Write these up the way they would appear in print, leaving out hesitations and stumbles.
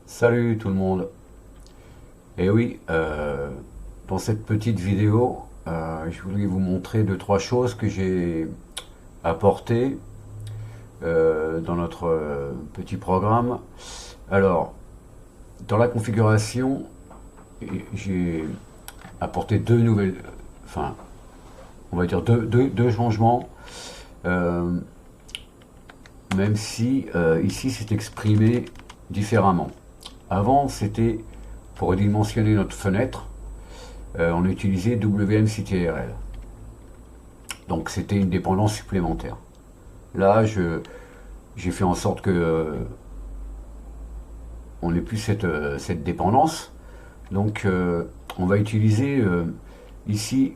Salut tout le monde. Et oui, dans cette petite vidéo, je voulais vous montrer deux, trois choses que j'ai apportées dans notre petit programme. Alors, dans la configuration, j'ai apporté deux nouvelles, enfin, on va dire deux changements, euh, même si ici c'est exprimé différemment. Avant, c'était pour redimensionner notre fenêtre, on utilisait WMCTRL. Donc c'était une dépendance supplémentaire. Là, j'ai fait en sorte que on n'ait plus cette dépendance. Donc on va utiliser ici,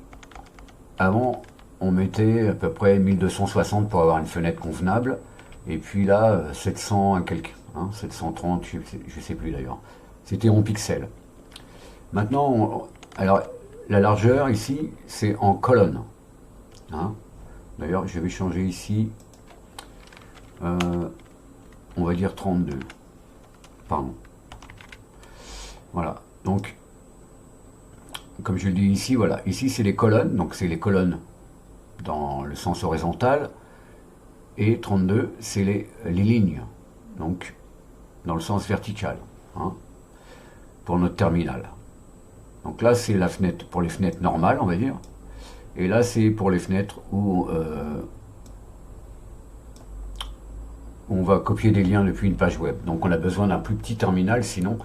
avant on mettait à peu près 1260 pour avoir une fenêtre convenable. Et puis là, 700 un quelques, hein, 730, je sais plus d'ailleurs. C'était en pixels. Maintenant, alors la largeur ici, c'est en colonne, hein. D'ailleurs, je vais changer ici, euh, on va dire 32. Pardon. Voilà. Donc, comme je le dis ici, voilà. Ici, c'est les colonnes. Donc, c'est les colonnes dans le sens horizontal. Et 32, c'est les lignes. Donc, dans le sens vertical, hein, pour notre terminal. Donc là, c'est la fenêtre pour les fenêtres normales, on va dire. Et là, c'est pour les fenêtres où on va copier des liens depuis une page web. Donc on a besoin d'un plus petit terminal, sinon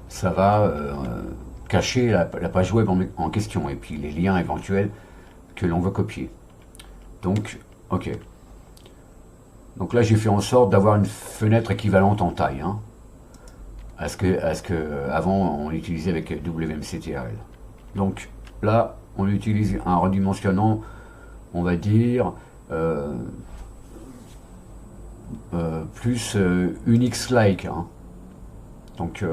ça va cacher la page web en question et puis les liens éventuels que l'on veut copier. Donc, ok. Donc là, j'ai fait en sorte d'avoir une fenêtre équivalente en taille, hein, à ce que avant on utilisait avec WMCTRL. Donc là, on utilise un redimensionnant, on va dire, plus Unix-like, hein. Donc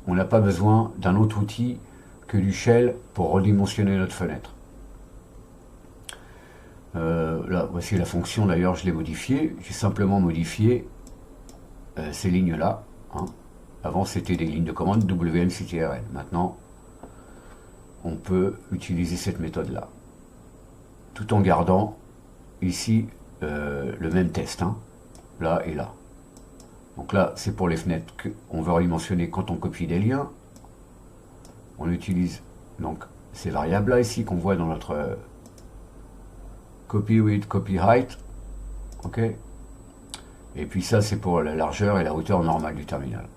on n'a pas besoin d'un autre outil que du shell pour redimensionner notre fenêtre. Là, voici la fonction, d'ailleurs, je l'ai modifiée. J'ai simplement modifié ces lignes-là, hein. Avant, c'était des lignes de commande WMCTRL. Maintenant, on peut utiliser cette méthode-là, tout en gardant ici le même test, hein, là et là. Donc là, c'est pour les fenêtres qu'on veut redimensionner quand on copie des liens. On utilise donc ces variables-là ici qu'on voit dans notre copy width, copy height. Ok. Et puis ça, c'est pour la largeur et la hauteur normale du terminal.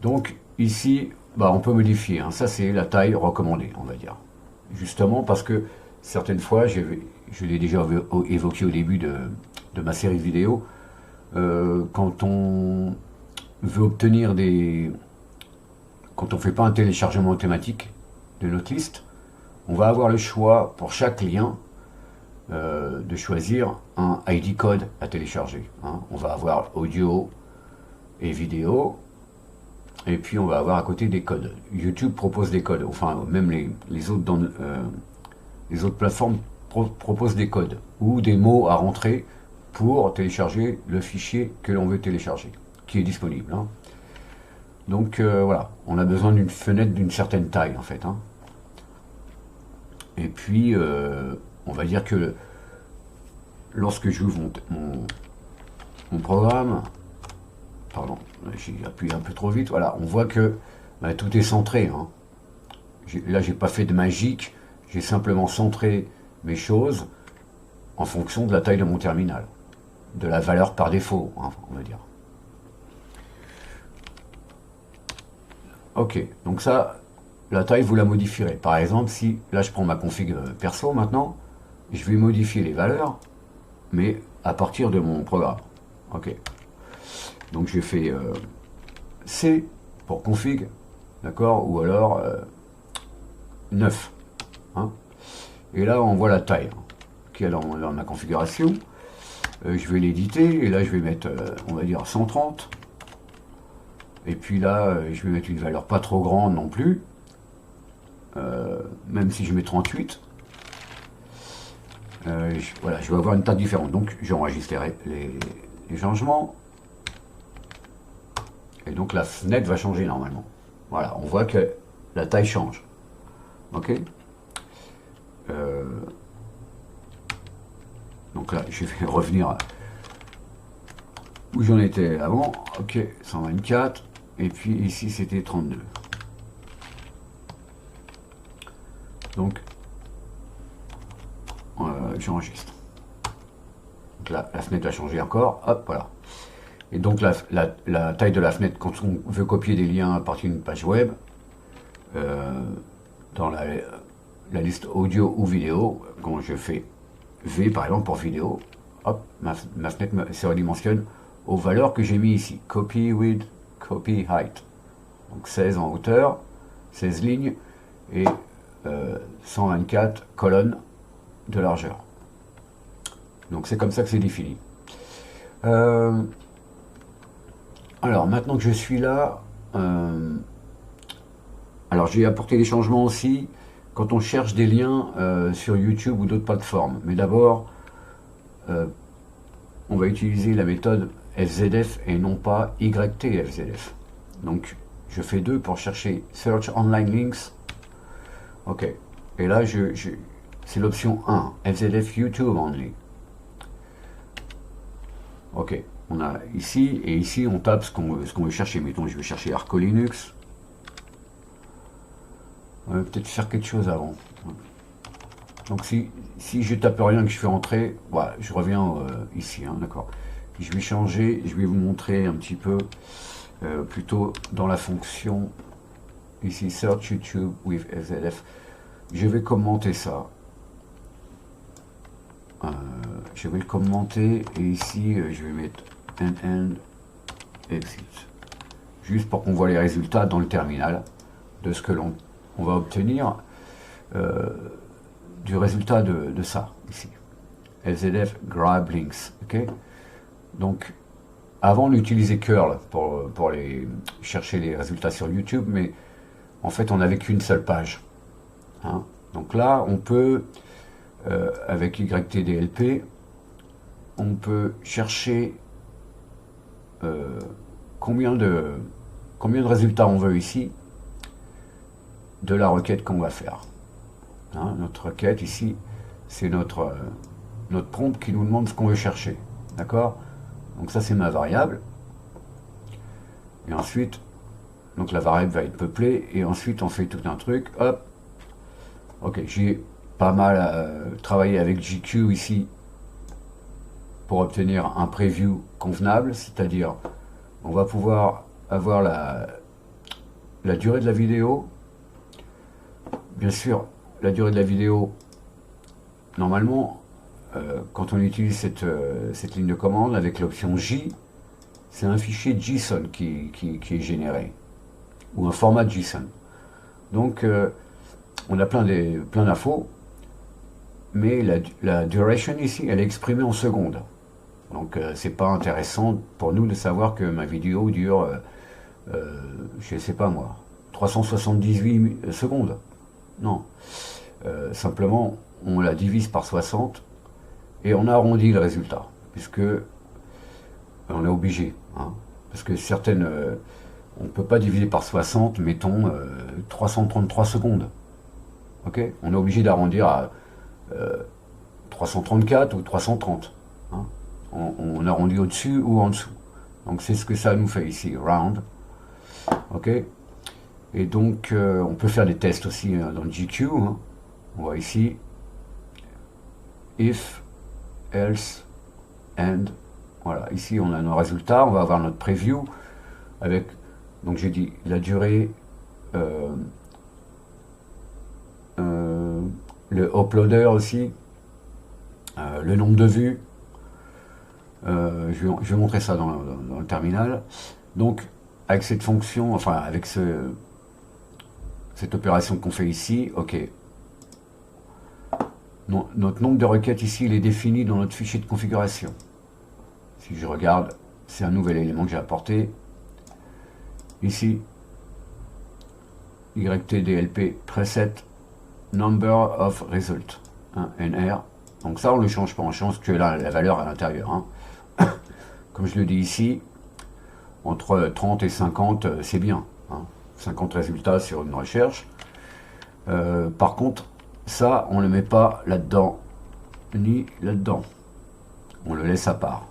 Donc ici, bah, on peut modifier, hein. Ça, c'est la taille recommandée, on va dire. Justement parce que certaines fois, je l'ai déjà évoqué au début de ma série vidéo, quand on veut obtenir quand on ne fait pas un téléchargement automatique de notre liste, on va avoir le choix pour chaque lien de choisir un ID code à télécharger, hein. On va avoir audio et vidéo, et puis on va avoir à côté des codes. YouTube propose des codes, enfin même les autres plateformes proposent des codes ou des mots à rentrer pour télécharger le fichier que l'on veut télécharger, qui est disponible, hein. Donc voilà, on a besoin d'une fenêtre d'une certaine taille en fait, hein. Et puis on va dire que lorsque j'ouvre mon programme, pardon, j'ai appuyé un peu trop vite, voilà, on voit que bah, tout est centré, hein. Là, j'ai pas fait de magique, j'ai simplement centré mes choses en fonction de la taille de mon terminal, de la valeur par défaut, hein, on va dire. Ok, donc ça, la taille, vous la modifierez. Par exemple, si, là, je prends ma config perso maintenant, je vais modifier les valeurs, mais à partir de mon programme. Ok. Donc j'ai fait C pour config, d'accord, ou alors 9, hein. Et là, on voit la taille, hein, qui est dans ma configuration. Je vais l'éditer, et là, je vais mettre, on va dire, 130. Et puis là, je vais mettre une valeur pas trop grande non plus, même si je mets 38. Voilà, je vais avoir une taille différente. Donc, j'enregistre les changements. Et donc la fenêtre va changer normalement. Voilà, on voit que la taille change. Ok. Euh, donc là, je vais revenir à où j'en étais avant. Ok, 124. Et puis ici, c'était 32. Donc, j'enregistre. Donc là, la fenêtre va changer encore. Hop, voilà. Et donc la taille de la fenêtre, quand on veut copier des liens à partir d'une page web, dans la liste audio ou vidéo, quand je fais V par exemple pour vidéo, hop, ma fenêtre se redimensionne aux valeurs que j'ai mis ici. Copy width, copy height. Donc 16 en hauteur, 16 lignes et 124 colonnes de largeur. Donc c'est comme ça que c'est défini. Alors maintenant que je suis là, alors j'ai apporté des changements aussi quand on cherche des liens sur YouTube ou d'autres plateformes. Mais d'abord, on va utiliser la méthode FZF et non pas YTFZF. Donc je fais 2 pour chercher Search Online Links. Ok. Et là, c'est l'option 1, FZF YouTube Only. Ok. On a ici, et ici on tape ce qu'on veut chercher. Mettons, je vais chercher Arco Linux. On va peut-être faire quelque chose avant. Donc si je tape rien que je fais entrer, voilà, je reviens ici, hein, d'accord. Je vais changer, je vais vous montrer un petit peu plutôt dans la fonction ici Search YouTube with FZF. Je vais commenter ça. Je vais le commenter et ici je vais mettre end exit. Juste pour qu'on voit les résultats dans le terminal de ce que l'on va obtenir du résultat de ça ici. FZF grab links. Ok. Donc avant on utilisait curl pour chercher les résultats sur YouTube, mais en fait on n'avait qu'une seule page. Hein. Donc là on peut avec YTDLP on peut chercher combien de résultats on veut ici de la requête qu'on va faire. Hein, notre requête ici, c'est notre prompt qui nous demande ce qu'on veut chercher. D'accord? Donc ça c'est ma variable. Et ensuite, donc la variable va être peuplée et ensuite on fait tout un truc. Hop. Ok, j'ai pas mal travaillé avec GQ ici pour obtenir un preview convenable, c'est-à-dire on va pouvoir avoir la durée de la vidéo. Bien sûr, la durée de la vidéo, normalement, quand on utilise cette ligne de commande avec l'option J, c'est un fichier JSON qui est généré, ou un format JSON. Donc, on a plein d'infos, mais la duration ici, elle est exprimée en secondes. Donc, c'est pas intéressant pour nous de savoir que ma vidéo dure, je sais pas moi, 378 secondes. Non. Simplement, on la divise par 60 et on arrondit le résultat, puisque on est obligé. Hein, parce que certaines, on ne peut pas diviser par 60, mettons 333 secondes. Ok. On est obligé d'arrondir à 334 ou 330. Hein, on arrondit au-dessus ou en dessous. Donc c'est ce que ça nous fait ici, round. Ok. Et donc on peut faire des tests aussi dans le GQ. Hein. On voit ici if, else, and. Voilà, ici on a nos résultats, on va avoir notre preview avec, donc j'ai dit la durée, le uploader aussi, le nombre de vues. Je vais montrer ça dans le terminal. Donc avec cette fonction, enfin avec cette opération qu'on fait ici, ok. Notre nombre de requêtes ici, il est défini dans notre fichier de configuration. Si je regarde, c'est un nouvel élément que j'ai apporté. Ici, YTDLP preset number of result, hein, NR. Donc ça, on ne le change pas, on change que la valeur à l'intérieur. Hein. Comme je le dis ici, entre 30 et 50, c'est bien, hein. 50 résultats sur une recherche. Par contre, ça, on ne le met pas là-dedans, ni là-dedans. On le laisse à part.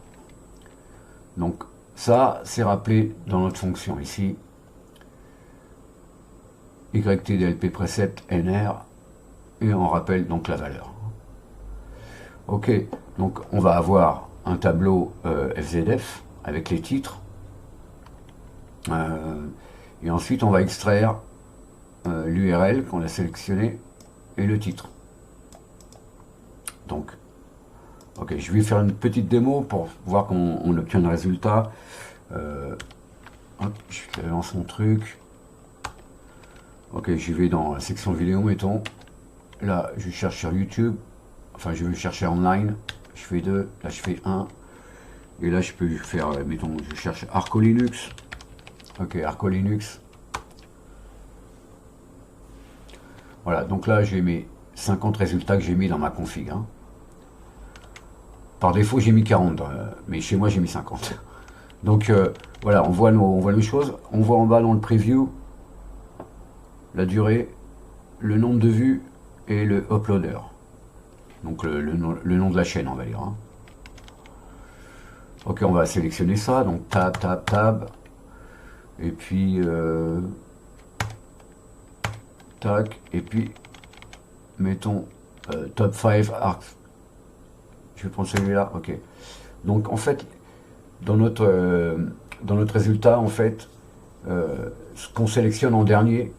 Donc ça, c'est rappelé dans notre fonction ici. YTDLP précepte NR, et on rappelle donc la valeur. Ok, donc on va avoir un tableau FZF avec les titres. Et ensuite, on va extraire l'URL qu'on a sélectionné et le titre. Donc, ok, je vais faire une petite démo pour voir qu'on obtient le résultat. Hop, je lance mon truc. Ok, j'y vais dans la section vidéo, mettons. Là, je cherche sur YouTube. Enfin, je vais chercher online. Je fais 2, là je fais 1. Et là, je peux faire, mettons, je cherche Arco Linux. Ok, Arco Linux. Voilà, donc là, j'ai mes 50 résultats que j'ai mis dans ma config. Hein. Par défaut, j'ai mis 40, mais chez moi, j'ai mis 50. Donc, voilà, on voit nos choses. On voit en bas dans le preview la durée, le nombre de vues et le uploader. Donc, le nom de la chaîne, on va dire. Hein. Ok, on va sélectionner ça. Donc, tab, tab, tab. Et puis, tac. Et puis, mettons top 5 arcs. Je vais prendre celui-là. Ok. Donc, en fait, dans notre résultat, en fait, ce qu'on sélectionne en dernier,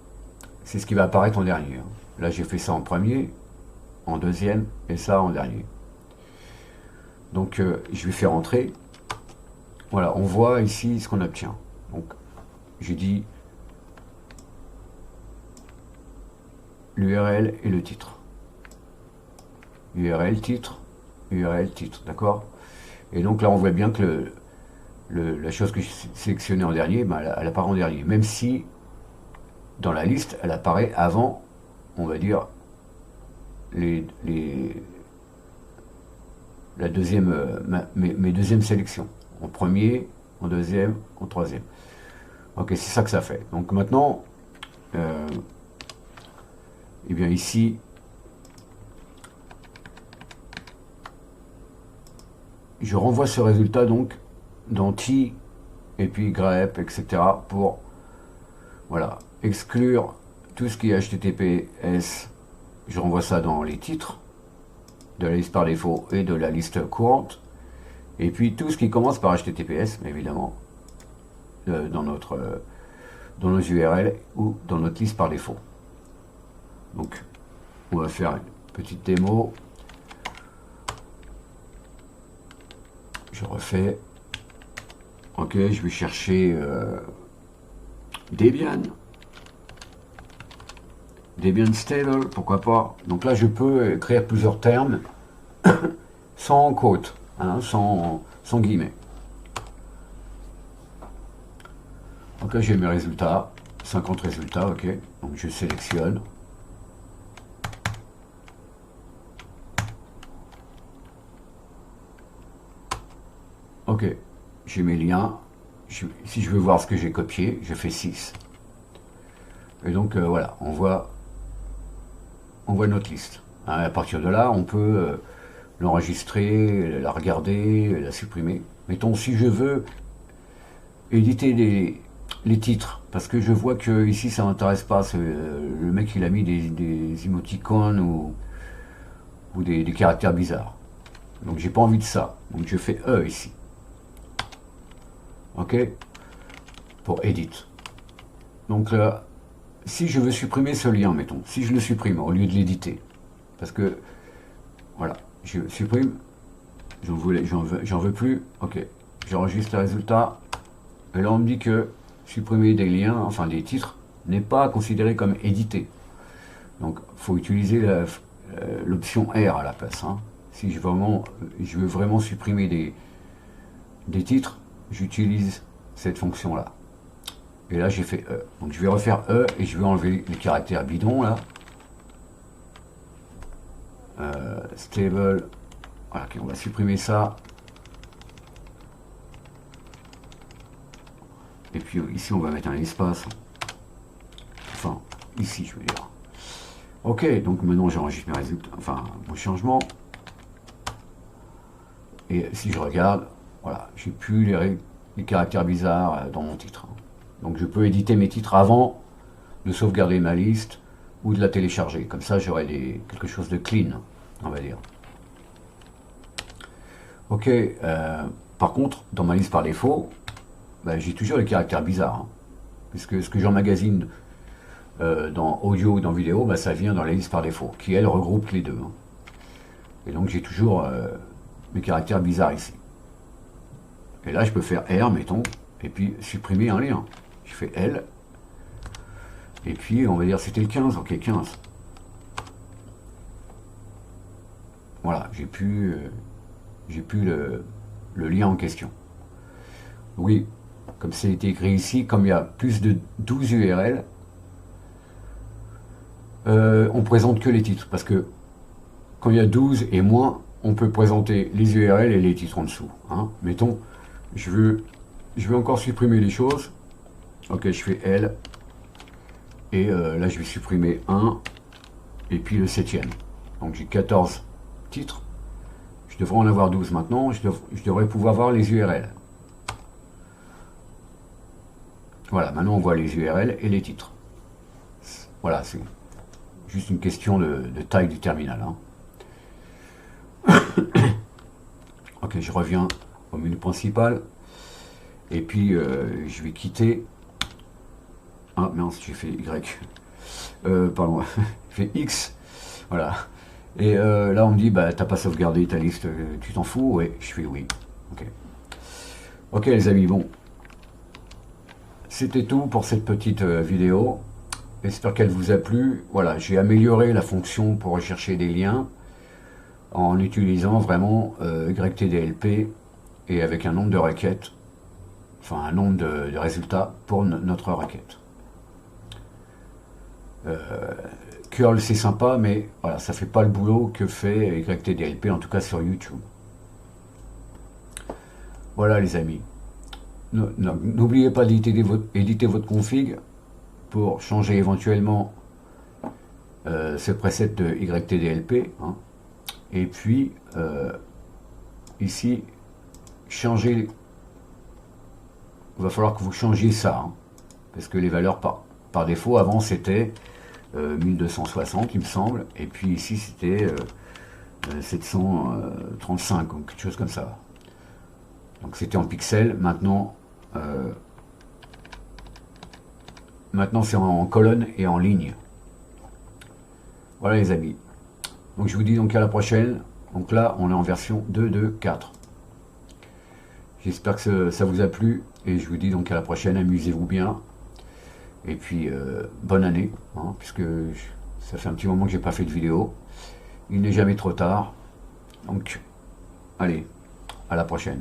c'est ce qui va apparaître en dernier. Hein. Là, j'ai fait ça en premier, en deuxième, et ça en dernier. Donc, je vais faire entrer. Voilà, on voit ici ce qu'on obtient. Donc, j'ai dit l'URL et le titre. URL, titre, URL, titre, d'accord? Et donc là, on voit bien que la chose que j'ai sélectionnée en dernier, ben, elle apparaît en dernier. Même si, dans la liste, elle apparaît avant, on va dire, la deuxième, mes deuxièmes sélections. En premier, en deuxième, en troisième. Ok, c'est ça que ça fait. Donc maintenant, et bien ici, je renvoie ce résultat donc dans T et puis grep, etc. pour voilà, exclure tout ce qui est HTTPS. Je renvoie ça dans les titres de la liste par défaut et de la liste courante. Et puis tout ce qui commence par HTTPS, évidemment, dans nos URL ou dans notre liste par défaut. Donc, on va faire une petite démo. Je refais. Ok, je vais chercher Debian. Debian Stable, pourquoi pas. Donc là, je peux créer plusieurs termes sans quote, hein, sans guillemets. Donc là, j'ai mes résultats, 50 résultats, ok. Donc je sélectionne. Ok, j'ai mes liens. Si je veux voir ce que j'ai copié, je fais 6. Et donc voilà, on voit notre liste. Hein, à partir de là, on peut l'enregistrer, la regarder, la supprimer. Mettons, si je veux éditer les titres, parce que je vois que ici ça m'intéresse pas, le mec il a mis des émoticônes ou des caractères bizarres. Donc j'ai pas envie de ça. Donc je fais E ici. Ok, pour edit. Donc là, si je veux supprimer ce lien, mettons, si je le supprime au lieu de l'éditer, parce que voilà, je supprime, j'en veux plus, ok, j'enregistre le résultat, et là on me dit que supprimer des liens, enfin des titres, n'est pas considéré comme édité. Donc il faut utiliser l'option R à la place. Hein. Si je veux vraiment supprimer des titres, j'utilise cette fonction là. Et là j'ai fait E. Donc je vais refaire E et je vais enlever les caractères bidons là. Stable. Voilà, okay, on va supprimer ça. Et puis ici, on va mettre un espace. Enfin, ici, je veux dire. Ok, donc maintenant j'enregistre mes résultats, enfin mon changement. Et si je regarde, voilà, j'ai plus les caractères bizarres dans mon titre. Donc je peux éditer mes titres avant de sauvegarder ma liste ou de la télécharger. Comme ça, j'aurai quelque chose de clean, on va dire. Ok, par contre, dans ma liste par défaut, bah, j'ai toujours les caractères bizarres. Hein, puisque ce que j'emmagasine dans audio ou dans vidéo, bah, ça vient dans la liste par défaut, qui elle regroupe les deux. Hein. Et donc j'ai toujours mes caractères bizarres ici. Et là, je peux faire R, mettons, et puis supprimer un lien. Je fais L, et puis on va dire c'était le 15, ok, 15. Voilà, j'ai plus le lien en question. Oui, comme c'est été écrit ici, comme il y a plus de 12 URL, on présente que les titres, parce que quand il y a 12 et moins, on peut présenter les URL et les titres en dessous. Hein. Mettons, je veux encore supprimer les choses. Ok, je fais L, et là je vais supprimer 1, et puis le 7e. Donc j'ai 14 titres. Je devrais en avoir 12 maintenant, je devrais pouvoir voir les URL. Voilà, maintenant on voit les URL et les titres. Voilà, c'est juste une question de taille du terminal. Hein. Ok, je reviens au menu principal. Et puis je vais quitter. Ah mince, j'ai fait Y. Pardon, j'ai fait X. Voilà. Et là, on me dit, bah, t'as pas sauvegardé ta liste, tu t'en fous? Ouais, je fais oui. Ok. Ok, les amis, bon. C'était tout pour cette petite vidéo. J'espère qu'elle vous a plu. Voilà, j'ai amélioré la fonction pour rechercher des liens en utilisant vraiment YTDLP et avec un nombre de requêtes, enfin un nombre de résultats pour notre requête. Curl c'est sympa, mais voilà, ça fait pas le boulot que fait YTDLP, en tout cas sur YouTube. Voilà les amis. N'oubliez pas d'éditer votre config pour changer éventuellement ce preset de YTDLP. Hein. Et puis ici, changer. Il va falloir que vous changiez ça, hein, parce que les valeurs par défaut avant c'était 1260 il me semble, et puis ici c'était 735 ou quelque chose comme ça. Donc c'était en pixels, maintenant c'est en colonne et en ligne. Voilà les amis. Donc je vous dis donc à la prochaine. Donc là on est en version 2.2.4. J'espère que ça vous a plu et je vous dis donc à la prochaine, amusez-vous bien. Et puis bonne année, hein, puisque ça fait un petit moment que j'ai pas fait de vidéo. Il n'est jamais trop tard. Donc allez, à la prochaine.